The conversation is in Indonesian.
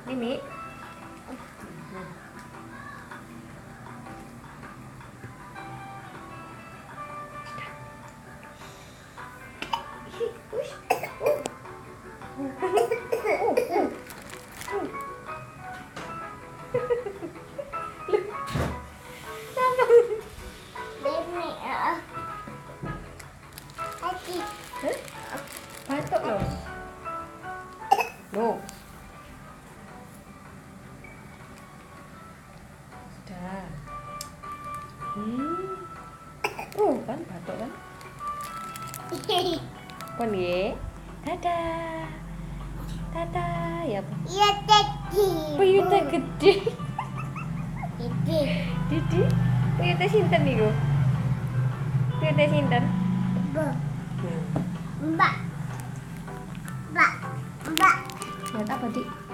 Mimi. Batuk loh. Loh. Sudah. Kan batuk kan? Pon ye. Dadah. Dadah ya, Pak. Iya tadi. Puyute gede. Didi. Didi. Puyute sinten niku? Puyute sinten? Mbak. Mbak. Mbak. Lihat apa, Dik?